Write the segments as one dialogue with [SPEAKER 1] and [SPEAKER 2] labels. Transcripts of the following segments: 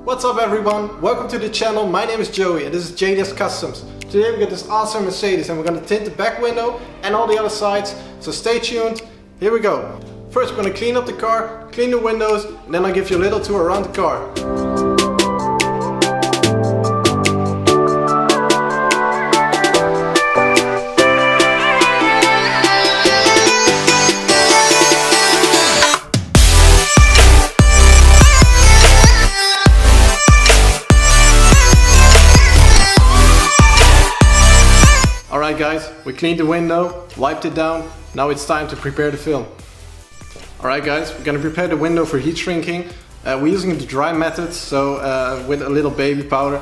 [SPEAKER 1] What's up everyone, welcome to the channel. My name is Joey and this is JD's Customs. Today we got this awesome Mercedes and we're going to tint the back window and all the other sides, so stay tuned. Here we go. First we're going to clean up the car, clean the windows, and then I'll give you a little tour around the car. Alright guys, we cleaned the window, wiped it down, now it's time to prepare the film. Alright guys, we're gonna prepare the window for heat shrinking. We're using the dry method, so with a little baby powder.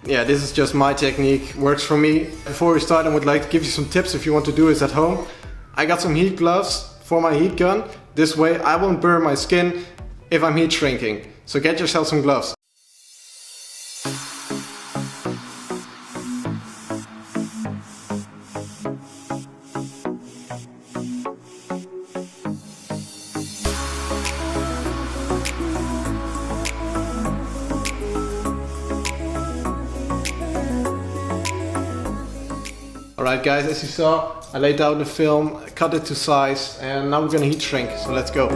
[SPEAKER 1] Yeah, this is just my technique, works for me. Before we start, I would like to give you some tips if you want to do this at home. I got some heat gloves for my heat gun. This way I won't burn my skin if I'm heat shrinking. So get yourself some gloves. Alright guys, as you saw, I laid down the film, cut it to size, and now we're gonna heat shrink, so let's go.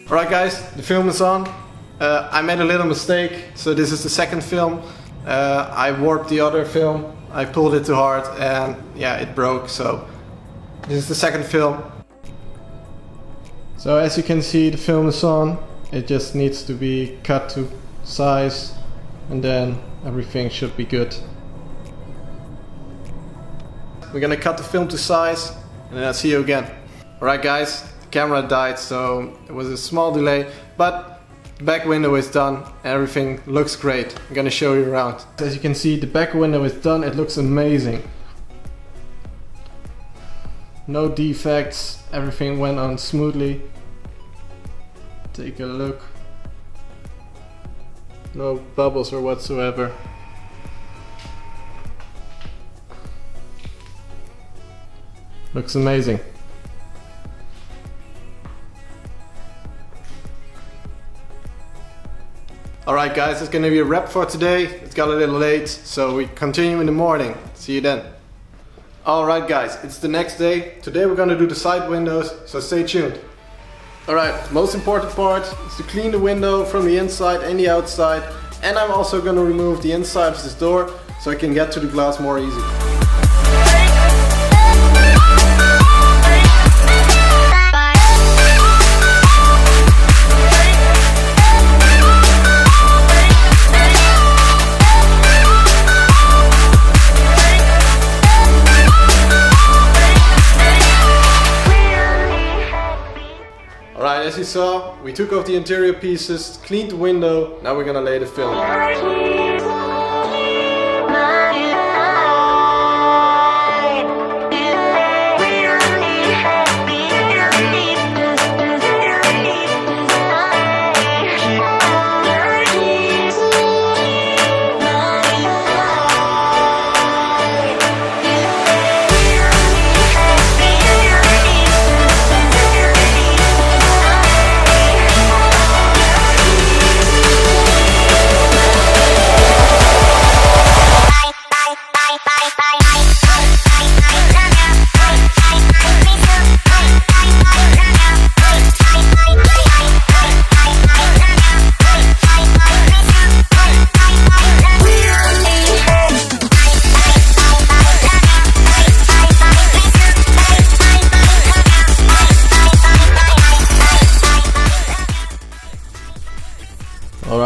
[SPEAKER 1] Alright guys, the film is on. I made a little mistake, so this is the second film. I warped the other film, I pulled it too hard and yeah, it broke, so this is the second film. So as you can see, the film is on. It just needs to be cut to size and then everything should be good. We're gonna cut the film to size and then I'll see you again. Alright guys, the camera died, so it was a small delay, but the back window is done and everything looks great. I'm gonna show you around. As you can see, the back window is done. It looks amazing. No defects, everything went on smoothly. Take a look. No bubbles or whatsoever. Looks amazing. Alright guys, it's gonna be a wrap for today. It's got a little late, so we continue in the morning. See you then. Alright guys, it's the next day. Today we're gonna do the side windows, so stay tuned. Alright, most important part is to clean the window from the inside and the outside. And I'm also gonna remove the inside of this door so I can get to the glass more easy. Alright, as you saw, we took off the interior pieces, cleaned the window, now we're gonna lay the film.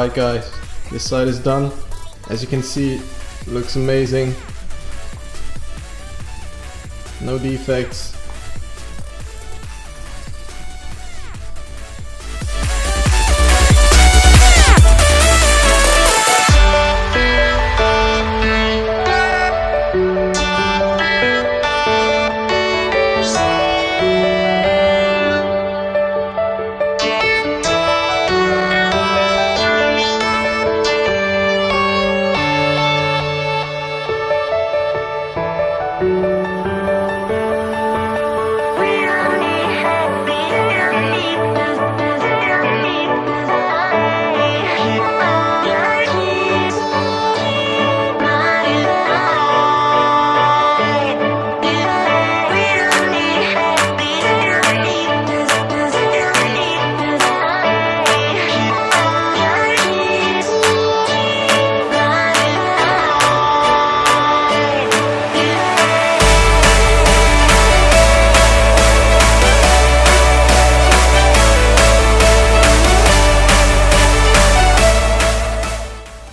[SPEAKER 1] Alright guys, this side is done. As you can see, it looks amazing. No defects.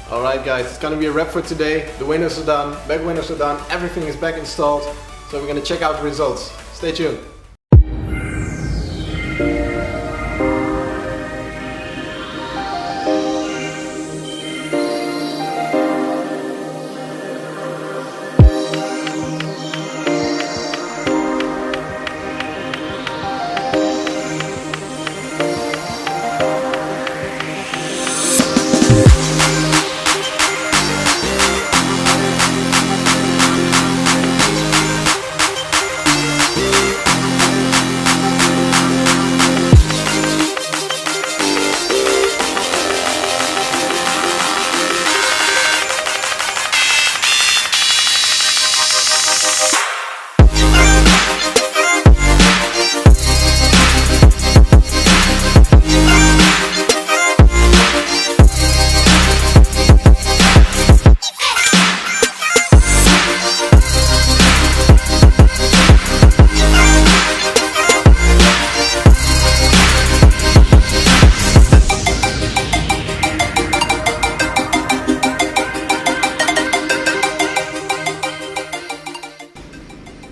[SPEAKER 1] Alright guys, it's gonna be a wrap for today. The windows are done, back windows are done, everything is back installed. So we're gonna check out the results. Stay tuned.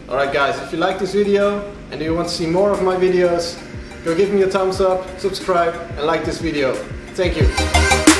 [SPEAKER 1] Alright guys, if you like this video and you want to see more of my videos, go give me a thumbs up, subscribe and like this video. Thank you.